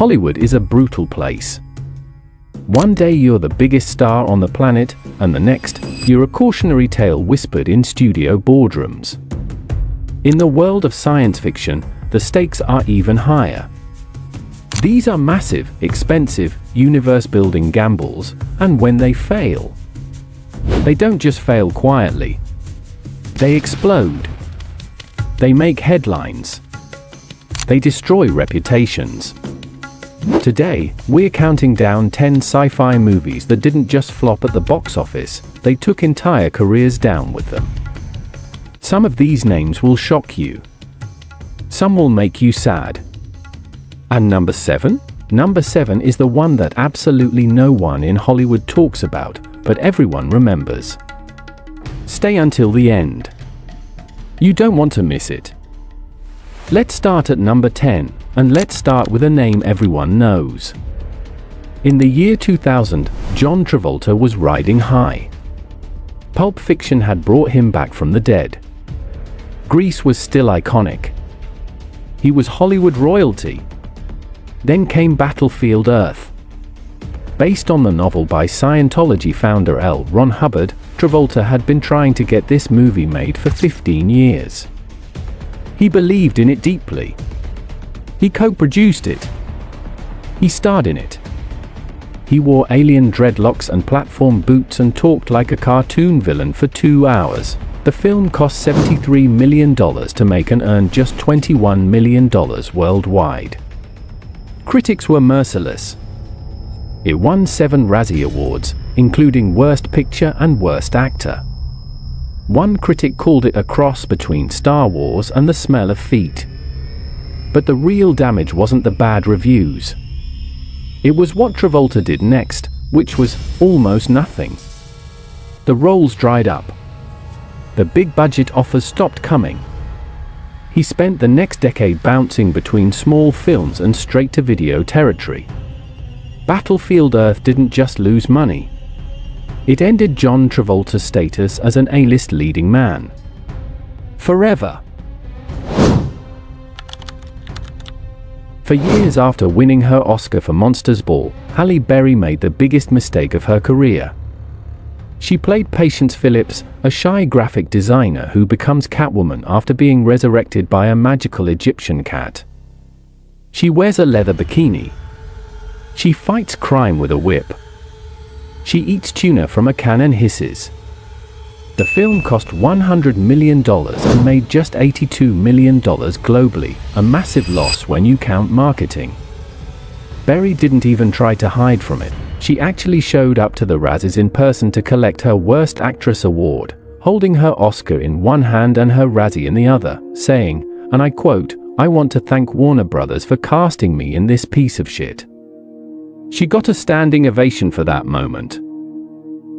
Hollywood is a brutal place. One day you're the biggest star on the planet, and the next, you're a cautionary tale whispered in studio boardrooms. In the world of science fiction, the stakes are even higher. These are massive, expensive, universe-building gambles, and when they fail, they don't just fail quietly. They explode. They make headlines. They destroy reputations. Today, we're counting down 10 sci-fi movies that didn't just flop at the box office, they took entire careers down with them. Some of these names will shock you. Some will make you sad. And number 7? Number 7 is the one that absolutely no one in Hollywood talks about, but everyone remembers. Stay until the end. You don't want to miss it. Let's start at number 10, and let's start with a name everyone knows. In the year 2000, John Travolta was riding high. Pulp Fiction had brought him back from the dead. Grease was still iconic. He was Hollywood royalty. Then came Battlefield Earth. Based on the novel by Scientology founder L. Ron Hubbard, Travolta had been trying to get this movie made for 15 years. He believed in it deeply. He co-produced it. He starred in it. He wore alien dreadlocks and platform boots and talked like a cartoon villain for 2 hours. The film cost $73 million to make and earned just $21 million worldwide. Critics were merciless. It won 7 Razzie Awards, including Worst Picture and Worst Actor. One critic called it a cross between Star Wars and The Smell of Feet. But the real damage wasn't the bad reviews. It was what Travolta did next, which was almost nothing. The roles dried up. The big budget offers stopped coming. He spent the next decade bouncing between small films and straight-to-video territory. Battlefield Earth didn't just lose money. It ended John Travolta's status as an A-list leading man. Forever. For years after winning her Oscar for Monsters Ball, Halle Berry made the biggest mistake of her career. She played Patience Phillips, a shy graphic designer who becomes Catwoman after being resurrected by a magical Egyptian cat. She wears a leather bikini. She fights crime with a whip. She eats tuna from a can and hisses. The film cost $100 million and made just $82 million globally, a massive loss when you count marketing. Berry didn't even try to hide from it. She actually showed up to the Razzies in person to collect her Worst Actress award, holding her Oscar in one hand and her Razzie in the other, saying, and I quote, "I want to thank Warner Brothers for casting me in this piece of shit." She got a standing ovation for that moment.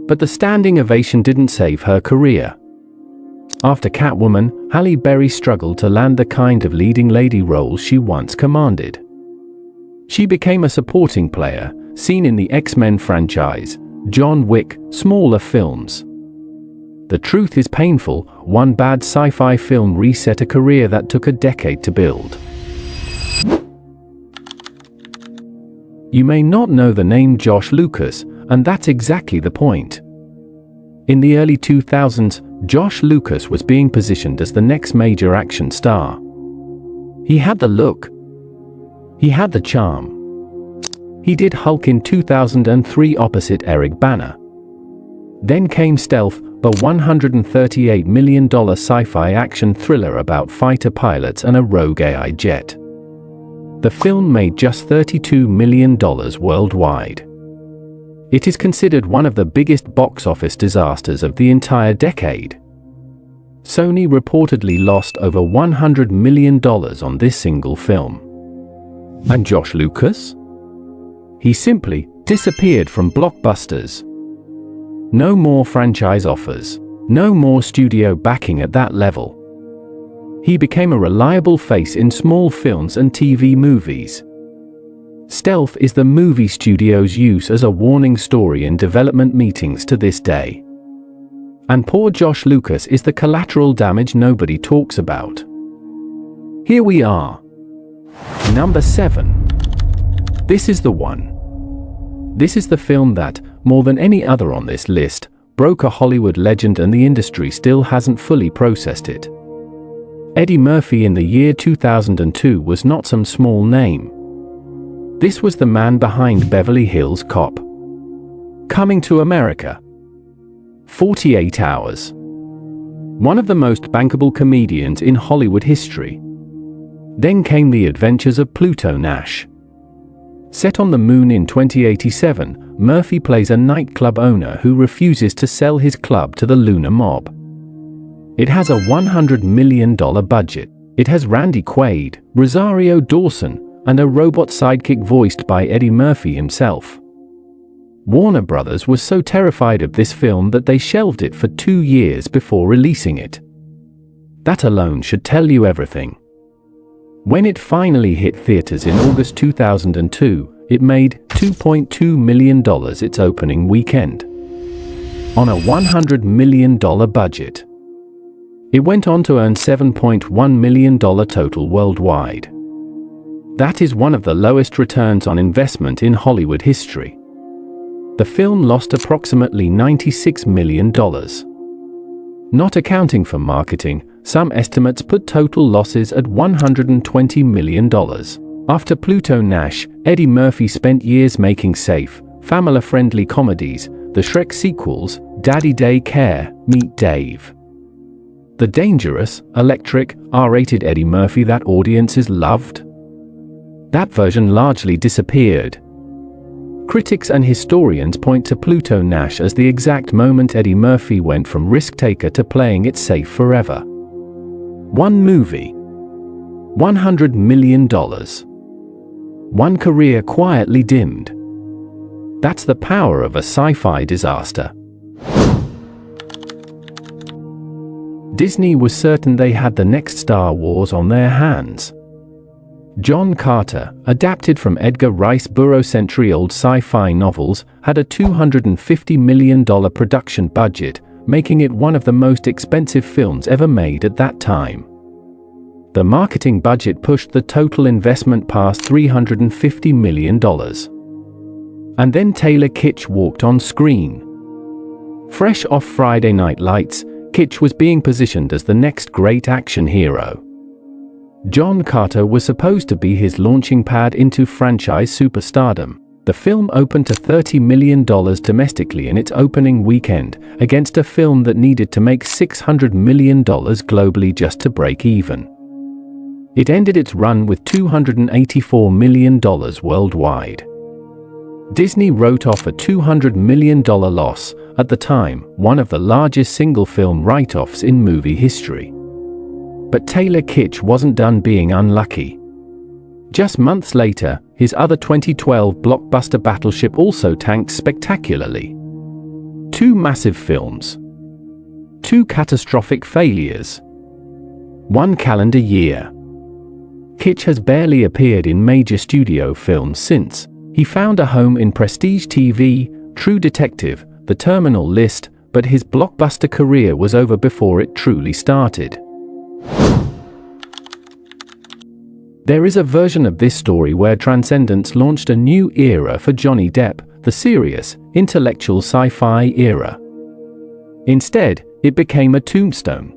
But the standing ovation didn't save her career. After Catwoman, Halle Berry struggled to land the kind of leading lady roles she once commanded. She became a supporting player, seen in the X-Men franchise, John Wick, smaller films. The truth is painful, one bad sci-fi film reset a career that took a decade to build. You may not know the name Josh Lucas, and that's exactly the point. In the early 2000s, Josh Lucas was being positioned as the next major action star. He had the look. He had the charm. He did Hulk in 2003 opposite Eric Bana. Then came Stealth, the $138 million sci-fi action thriller about fighter pilots and a rogue AI jet. The film made just $32 million worldwide. It is considered one of the biggest box office disasters of the entire decade. Sony reportedly lost over $100 million on this single film. And Josh Lucas? He simply disappeared from blockbusters. No more franchise offers. No more studio backing at that level. He became a reliable face in small films and TV movies. Stealth is the movie studios use as a warning story in development meetings to this day. And poor Josh Lucas is the collateral damage nobody talks about. Here we are. Number 7. This is the one. This is the film that, more than any other on this list, broke a Hollywood legend, and the industry still hasn't fully processed it. Eddie Murphy in the year 2002 was not some small name. This was the man behind Beverly Hills Cop. Coming to America. 48 Hours. One of the most bankable comedians in Hollywood history. Then came The Adventures of Pluto Nash. Set on the moon in 2087, Murphy plays a nightclub owner who refuses to sell his club to the lunar mob. It has a $100 million budget. It has Randy Quaid, Rosario Dawson, and a robot sidekick voiced by Eddie Murphy himself. Warner Brothers was so terrified of this film that they shelved it for 2 years before releasing it. That alone should tell you everything. When it finally hit theaters in August 2002, it made $2.2 million its opening weekend. On a $100 million budget. It went on to earn $7.1 million total worldwide. That is one of the lowest returns on investment in Hollywood history. The film lost approximately $96 million. Not accounting for marketing, some estimates put total losses at $120 million. After Pluto Nash, Eddie Murphy spent years making safe, family-friendly comedies, the Shrek sequels, Daddy Day Care, Meet Dave. The dangerous, electric, R-rated Eddie Murphy that audiences loved? That version largely disappeared. Critics and historians point to Pluto Nash as the exact moment Eddie Murphy went from risk-taker to playing it safe forever. One movie. $100 million. One career quietly dimmed. That's the power of a sci-fi disaster. Disney was certain they had the next Star Wars on their hands. John Carter, adapted from Edgar Rice Burroughs' century-old sci-fi novels, had a $250 million production budget, making it one of the most expensive films ever made at that time. The marketing budget pushed the total investment past $350 million. And then Taylor Kitsch walked on screen. Fresh off Friday Night Lights, Kitsch was being positioned as the next great action hero. John Carter was supposed to be his launching pad into franchise superstardom. The film opened to $30 million domestically in its opening weekend, against a film that needed to make $600 million globally just to break even. It ended its run with $284 million worldwide. Disney wrote off a $200 million loss, at the time, one of the largest single-film write-offs in movie history. But Taylor Kitsch wasn't done being unlucky. Just months later, his other 2012 blockbuster Battleship also tanked spectacularly. 2 massive films. 2 catastrophic failures. 1 calendar year. Kitsch has barely appeared in major studio films since. He found a home in prestige TV, True Detective, The Terminal List, but his blockbuster career was over before it truly started. There is a version of this story where Transcendence launched a new era for Johnny Depp, the serious, intellectual sci-fi era. Instead, it became a tombstone.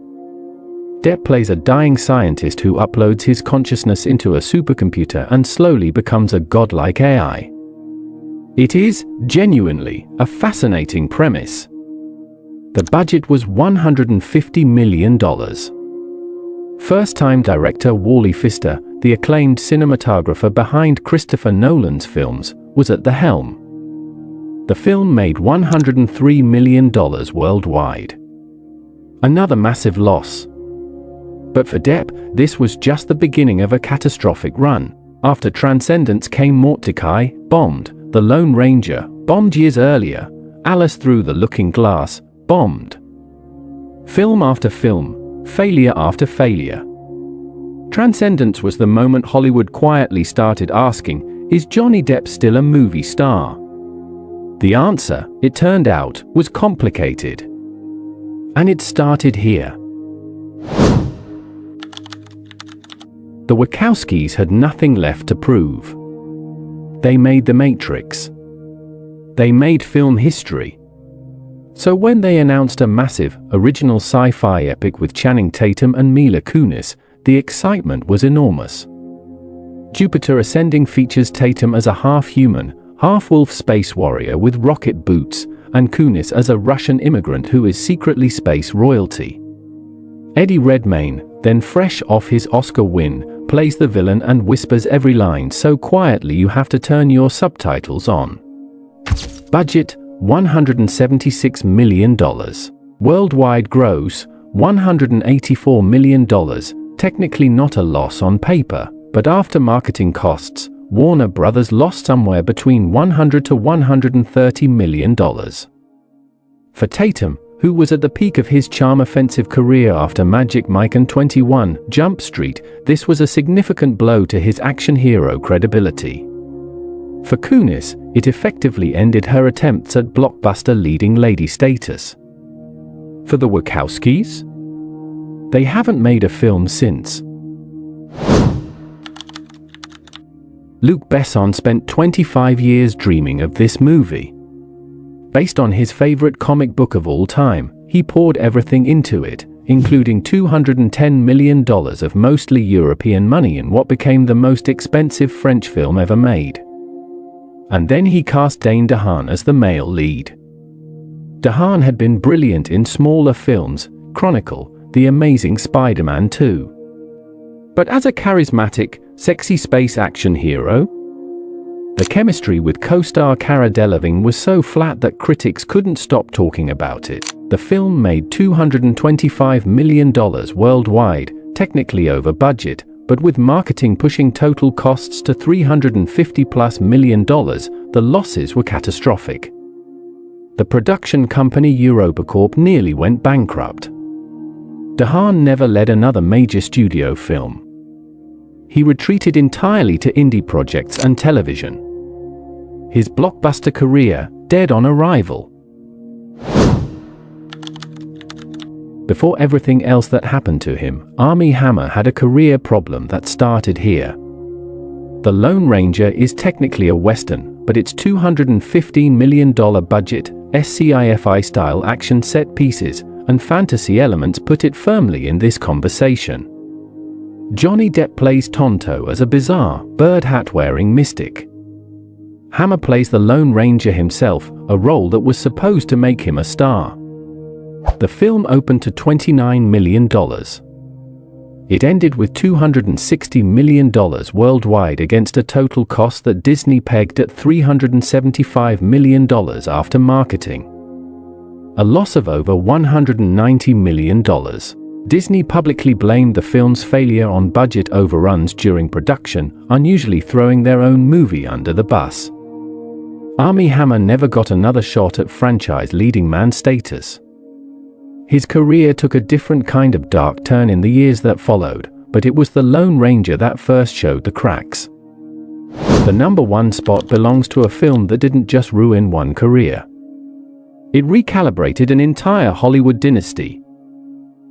Depp plays a dying scientist who uploads his consciousness into a supercomputer and slowly becomes a godlike AI. It is, genuinely, a fascinating premise. The budget was $150 million. First-time director Wally Pfister, the acclaimed cinematographer behind Christopher Nolan's films, was at the helm. The film made $103 million worldwide. Another massive loss. But for Depp, this was just the beginning of a catastrophic run. After Transcendence came Mordecai, bombed, The Lone Ranger, bombed years earlier, Alice Through the Looking Glass, bombed. Film after film, failure after failure. Transcendence was the moment Hollywood quietly started asking, is Johnny Depp still a movie star? The answer, it turned out, was complicated. And it started here. The Wachowskis had nothing left to prove. They made The Matrix. They made film history. So when they announced a massive, original sci-fi epic with Channing Tatum and Mila Kunis, the excitement was enormous. Jupiter Ascending features Tatum as a half-human, half-wolf space warrior with rocket boots, and Kunis as a Russian immigrant who is secretly space royalty. Eddie Redmayne, then fresh off his Oscar win, plays the villain and whispers every line so quietly you have to turn your subtitles on. Budget, $176 million. Worldwide gross, $184 million, technically not a loss on paper, but after marketing costs, Warner Brothers lost somewhere between $100 to $130 million. For Tatum, who was at the peak of his charm-offensive career after Magic Mike and 21 Jump Street, this was a significant blow to his action hero credibility. For Kunis, it effectively ended her attempts at blockbuster leading lady status. For the Wachowskis? They haven't made a film since. Luc Besson spent 25 years dreaming of this movie. Based on his favorite comic book of all time, he poured everything into it, including $210 million of mostly European money in what became the most expensive French film ever made. And then he cast Dane DeHaan as the male lead. DeHaan had been brilliant in smaller films, Chronicle, The Amazing Spider-Man 2. But as a charismatic, sexy space action hero? The chemistry with co-star Cara Delevingne was so flat that critics couldn't stop talking about it. The film made $225 million worldwide, technically over budget, but with marketing pushing total costs to $350+ million, the losses were catastrophic. The production company Europacorp nearly went bankrupt. DeHaan never led another major studio film. He retreated entirely to indie projects and television. His blockbuster career, dead on arrival. Before everything else that happened to him, Armie Hammer had a career problem that started here. The Lone Ranger is technically a Western, but its $215 million budget, sci-fi-style action set pieces, and fantasy elements put it firmly in this conversation. Johnny Depp plays Tonto as a bizarre, bird hat-wearing mystic. Hammer plays the Lone Ranger himself, a role that was supposed to make him a star. The film opened to $29 million. It ended with $260 million worldwide against a total cost that Disney pegged at $375 million after marketing. A loss of over $190 million. Disney publicly blamed the film's failure on budget overruns during production, unusually throwing their own movie under the bus. Armie Hammer never got another shot at franchise leading man status. His career took a different kind of dark turn in the years that followed, but it was the Lone Ranger that first showed the cracks. The #1 spot belongs to a film that didn't just ruin one career. It recalibrated an entire Hollywood dynasty.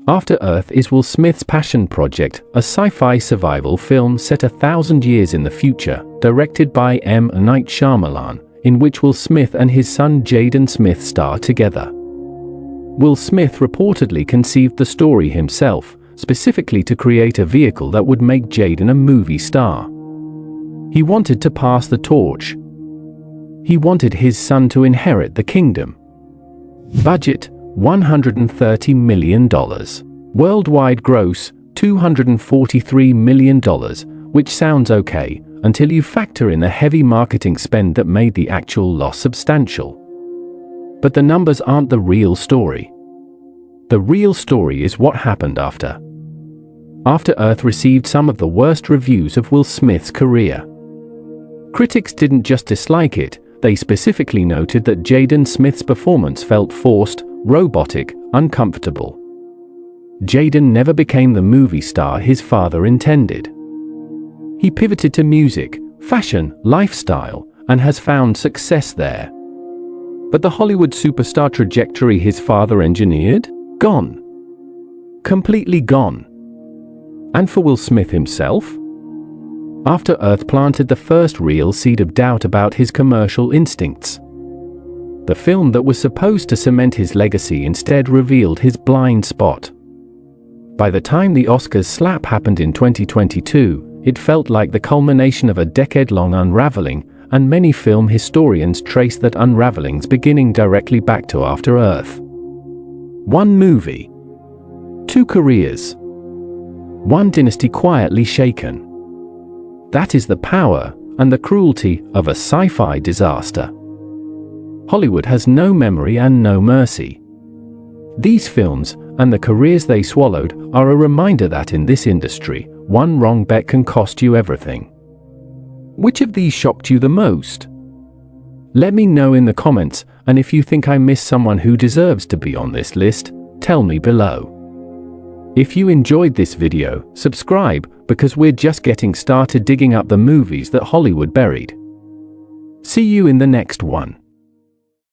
After Earth is Will Smith's passion project, a sci-fi survival film set 1,000 years in the future, directed by M. Night Shyamalan, in which Will Smith and his son Jaden Smith star together. Will Smith reportedly conceived the story himself, specifically to create a vehicle that would make Jaden a movie star. He wanted to pass the torch. He wanted his son to inherit the kingdom. Budget, $130 million. Worldwide gross, $243 million, which sounds okay, until you factor in the heavy marketing spend that made the actual loss substantial. But the numbers aren't the real story. The real story is what happened after. After Earth received some of the worst reviews of Will Smith's career. Critics didn't just dislike it, they specifically noted that Jaden Smith's performance felt forced, robotic, uncomfortable. Jaden never became the movie star his father intended. He pivoted to music, fashion, lifestyle, and has found success there. But the Hollywood superstar trajectory his father engineered? Gone. Completely gone. And for Will Smith himself? After Earth planted the first real seed of doubt about his commercial instincts. The film that was supposed to cement his legacy instead revealed his blind spot. By the time the Oscars slap happened in 2022, it felt like the culmination of a decade-long unraveling, and many film historians trace that unraveling's beginning directly back to After Earth. One movie. Two careers. One dynasty quietly shaken. That is the power and the cruelty of a sci-fi disaster. Hollywood has no memory and no mercy. These films, and the careers they swallowed, are a reminder that in this industry, one wrong bet can cost you everything. Which of these shocked you the most? Let me know in the comments, and if you think I missed someone who deserves to be on this list, tell me below. If you enjoyed this video, subscribe, because we're just getting started digging up the movies that Hollywood buried. See you in the next one.